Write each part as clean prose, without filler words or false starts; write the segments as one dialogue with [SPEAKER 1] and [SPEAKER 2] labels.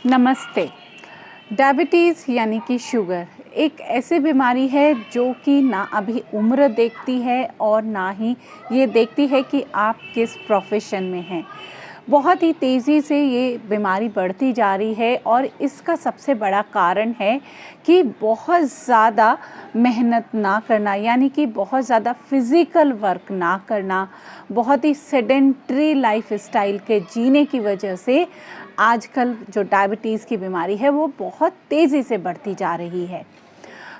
[SPEAKER 1] नमस्ते। डायबिटीज़ यानी कि शुगर एक ऐसी बीमारी है जो कि ना अभी उम्र देखती है और ना ही ये देखती है कि आप किस प्रोफेशन में हैं। बहुत ही तेज़ी से ये बीमारी बढ़ती जा रही है और इसका सबसे बड़ा कारण है कि बहुत ज़्यादा मेहनत ना करना, यानी कि बहुत ज़्यादा फिज़िकल वर्क ना करना, बहुत ही सेडेंटरी लाइफ़स्टाइल के जीने की वजह से आजकल जो डायबिटीज़ की बीमारी है वो बहुत तेज़ी से बढ़ती जा रही है।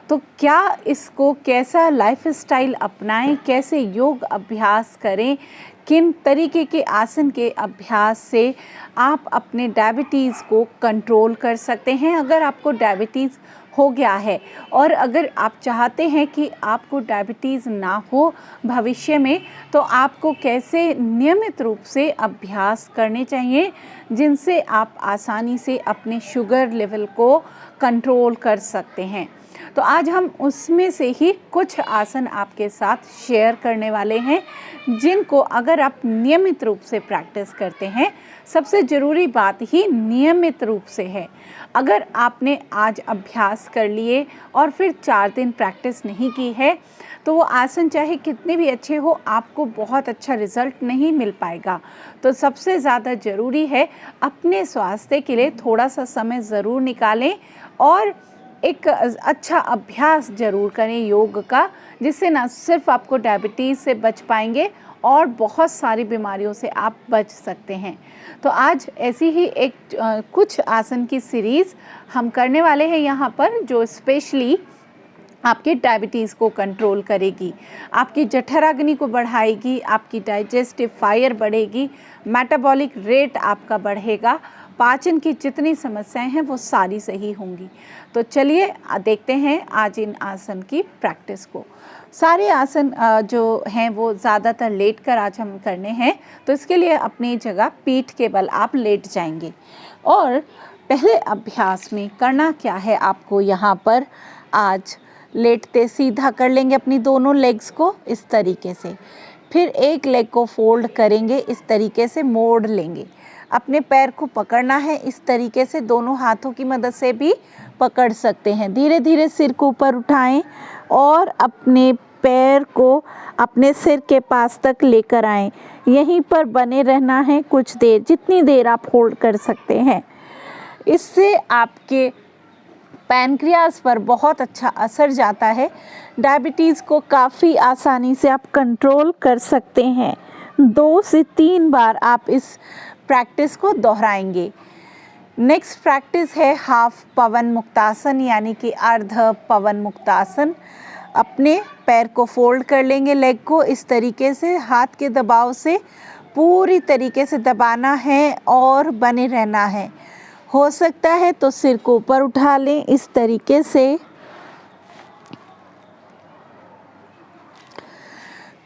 [SPEAKER 1] तो क्या इसको कैसा लाइफ़स्टाइल अपनाएं, कैसे योग अभ्यास करें, किन तरीके के आसन के अभ्यास से आप अपने डायबिटीज़ को कंट्रोल कर सकते हैं अगर आपको डायबिटीज़ हो गया है, और अगर आप चाहते हैं कि आपको डायबिटीज़ ना हो भविष्य में, तो आपको कैसे नियमित रूप से अभ्यास करने चाहिए जिनसे आप आसानी से अपने शुगर लेवल को कंट्रोल कर सकते हैं। तो आज हम उसमें से ही कुछ आसन आपके साथ शेयर करने वाले हैं जिनको अगर आप नियमित रूप से प्रैक्टिस करते हैं, सबसे ज़रूरी बात ही नियमित रूप से है। अगर आपने आज अभ्यास कर लिए और फिर 4 दिन प्रैक्टिस नहीं की है, तो वो आसन चाहे कितने भी अच्छे हो, आपको बहुत अच्छा रिज़ल्ट नहीं मिल पाएगा। तो सबसे ज़्यादा ज़रूरी है अपने स्वास्थ्य के लिए थोड़ा सा समय ज़रूर निकालें और एक अच्छा अभ्यास ज़रूर करें योग का, जिससे ना सिर्फ आपको डायबिटीज़ से बच पाएंगे और बहुत सारी बीमारियों से आप बच सकते हैं। तो आज ऐसी ही कुछ आसन की सीरीज़ हम करने वाले हैं यहाँ पर, जो स्पेशली आपके डायबिटीज़ को कंट्रोल करेगी, आपकी जठराग्नि को बढ़ाएगी, आपकी डाइजेस्टिव फायर बढ़ेगी, मेटाबॉलिक रेट आपका बढ़ेगा, पाचन की जितनी समस्याएं हैं वो सारी सही होंगी। तो चलिए देखते हैं आज इन आसन की प्रैक्टिस को। सारे आसन जो हैं वो ज़्यादातर लेट कर आज हम करने हैं, तो इसके लिए अपनी जगह पीठ के बल आप लेट जाएंगे। और पहले अभ्यास में करना क्या है, आपको यहाँ पर आज लेटते सीधा कर लेंगे अपनी दोनों लेग्स को इस तरीके से, फिर एक लेग को फोल्ड करेंगे, इस तरीके से मोड़ लेंगे। अपने पैर को पकड़ना है इस तरीके से, दोनों हाथों की मदद से भी पकड़ सकते हैं। धीरे धीरे सिर को ऊपर उठाएं और अपने पैर को अपने सिर के पास तक लेकर आएं। यहीं पर बने रहना है कुछ देर, जितनी देर आप होल्ड कर सकते हैं। इससे आपके पैनक्रियाज पर बहुत अच्छा असर जाता है। डायबिटीज़ को काफ़ी आसानी से आप कंट्रोल कर सकते हैं। 2 से 3 बार आप इस प्रैक्टिस को दोहराएंगे। नेक्स्ट प्रैक्टिस है हाफ पवन मुक्तासन, यानी कि अर्ध पवन मुक्तासन। अपने पैर को फोल्ड कर लेंगे, लेग को इस तरीके से हाथ के दबाव से पूरी तरीके से दबाना है और बने रहना है। हो सकता है तो सिर को ऊपर उठा लें इस तरीके से।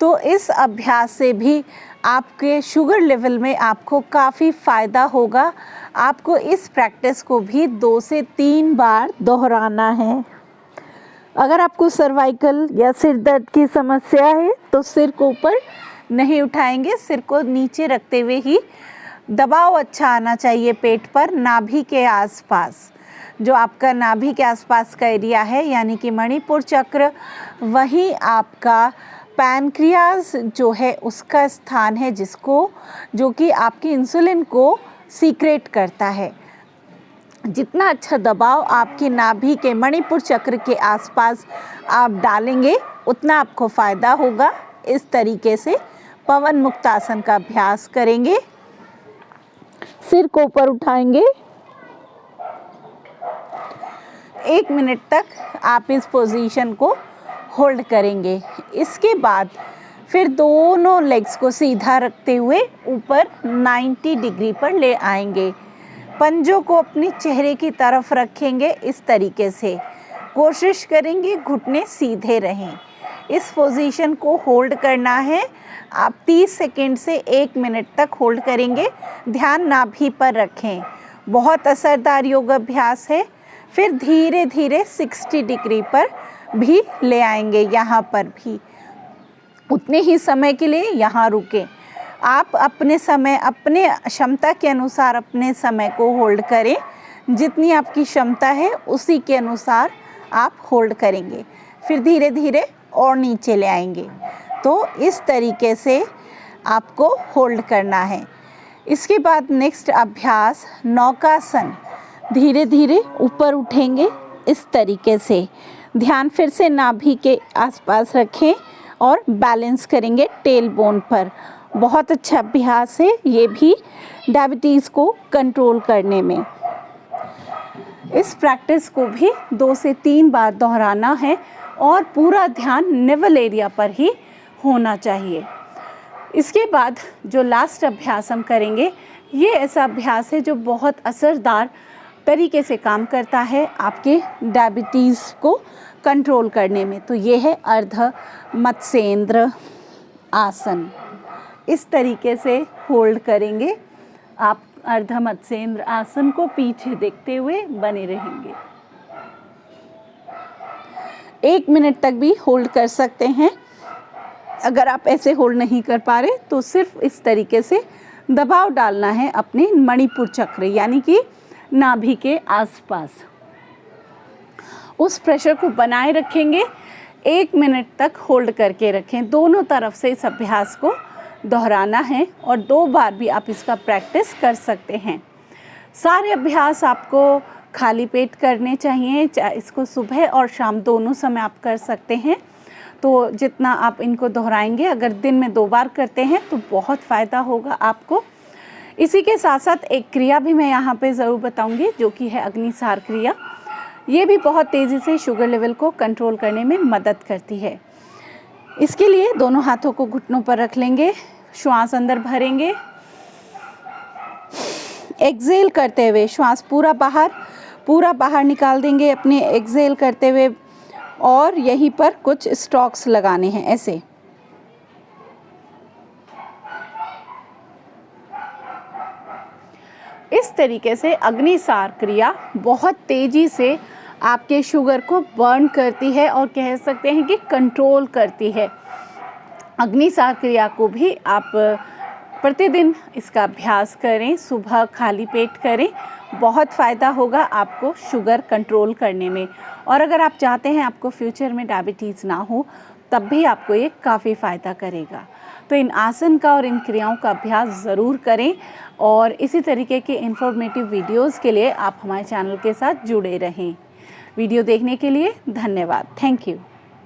[SPEAKER 1] तो इस अभ्यास से भी आपके शुगर लेवल में आपको काफ़ी फ़ायदा होगा। आपको इस प्रैक्टिस को भी 2 से 3 बार दोहराना है। अगर आपको सर्वाइकल या सिर दर्द की समस्या है तो सिर को ऊपर नहीं उठाएंगे, सिर को नीचे रखते हुए ही दबाव अच्छा आना चाहिए पेट पर, नाभि के आसपास। जो आपका नाभि के आसपास का एरिया है, यानी कि मणिपुर चक्र, वहीं आपका पैनक्रियाज जो है उसका स्थान है, जो कि आपकी इंसुलिन को सीक्रेट करता है। जितना अच्छा दबाव आपकी नाभि के मणिपुर चक्र के आसपास आप डालेंगे, उतना आपको फ़ायदा होगा। इस तरीके से पवन मुक्तासन का अभ्यास करेंगे। सिर को ऊपर उठाएंगे, 1 मिनट तक आप इस पोजीशन को होल्ड करेंगे। इसके बाद फिर दोनों लेग्स को सीधा रखते हुए ऊपर 90 डिग्री पर ले आएंगे। पंजों को अपने चेहरे की तरफ रखेंगे इस तरीके से। कोशिश करेंगे घुटने सीधे रहें। इस पोजीशन को होल्ड करना है। आप 30 सेकेंड से 1 मिनट तक होल्ड करेंगे। ध्यान नाभि पर रखें। बहुत असरदार योग अभ्यास है। फिर धीरे धीरे 60 डिग्री पर भी ले आएंगे। यहाँ पर भी उतने ही समय के लिए यहाँ रुकें। आप अपने समय, अपने क्षमता के अनुसार अपने समय को होल्ड करें। जितनी आपकी क्षमता है उसी के अनुसार आप होल्ड करेंगे, फिर धीरे धीरे और नीचे ले आएंगे। तो इस तरीके से आपको होल्ड करना है। इसके बाद नेक्स्ट अभ्यास नौकासन, धीरे धीरे ऊपर उठेंगे इस तरीके से। ध्यान फिर से नाभि के आसपास रखें और बैलेंस करेंगे टेल बोन पर। बहुत अच्छा अभ्यास है ये भी डायबिटीज़ को कंट्रोल करने में। इस प्रैक्टिस को भी 2 से 3 बार दोहराना है और पूरा ध्यान निवल एरिया पर ही होना चाहिए। इसके बाद जो लास्ट अभ्यास हम करेंगे, ये ऐसा अभ्यास है जो बहुत असरदार तरीके से काम करता है आपके डायबिटीज़ को कंट्रोल करने में। तो ये है अर्ध मत्स्येंद्र आसन। इस तरीके से होल्ड करेंगे आप। अर्ध मत्स्येंद्र आसन को पीछे देखते हुए बने रहेंगे। 1 मिनट तक भी होल्ड कर सकते हैं। अगर आप ऐसे होल्ड नहीं कर पा रहे तो सिर्फ इस तरीके से दबाव डालना है अपने मणिपुर चक्र यानी कि नाभि के आसपास। उस प्रेशर को बनाए रखेंगे, 1 मिनट तक होल्ड करके रखें। दोनों तरफ से इस अभ्यास को दोहराना है और 2 बार भी आप इसका प्रैक्टिस कर सकते हैं। सारे अभ्यास आपको खाली पेट करने चाहिए। इसको सुबह और शाम दोनों समय आप कर सकते हैं। तो जितना आप इनको दोहराएंगे, अगर दिन में 2 बार करते हैं तो बहुत फ़ायदा होगा आपको। इसी के साथ साथ एक क्रिया भी मैं यहाँ पे ज़रूर बताऊँगी जो कि है अग्निसार क्रिया। ये भी बहुत तेज़ी से शुगर लेवल को कंट्रोल करने में मदद करती है। इसके लिए दोनों हाथों को घुटनों पर रख लेंगे, श्वास अंदर भरेंगे, एक्सेल करते हुए श्वास पूरा बाहर निकाल देंगे अपने एक्सेल करते हुए। और यहीं पर कुछ स्ट्रोक्स लगाने हैं ऐसे। इस तरीके से अग्निसार क्रिया बहुत तेज़ी से आपके शुगर को बर्न करती है और कह सकते हैं कि कंट्रोल करती है। अग्निसार क्रिया को भी आप प्रतिदिन इसका अभ्यास करें, सुबह खाली पेट करें। बहुत फ़ायदा होगा आपको शुगर कंट्रोल करने में। और अगर आप चाहते हैं आपको फ्यूचर में डायबिटीज़ ना हो, तब भी आपको ये काफ़ी फ़ायदा करेगा। तो इन आसन का और इन क्रियाओं का अभ्यास ज़रूर करें। और इसी तरीके के इन्फॉर्मेटिव वीडियोज़ के लिए आप हमारे चैनल के साथ जुड़े रहें। वीडियो देखने के लिए धन्यवाद। Thank you.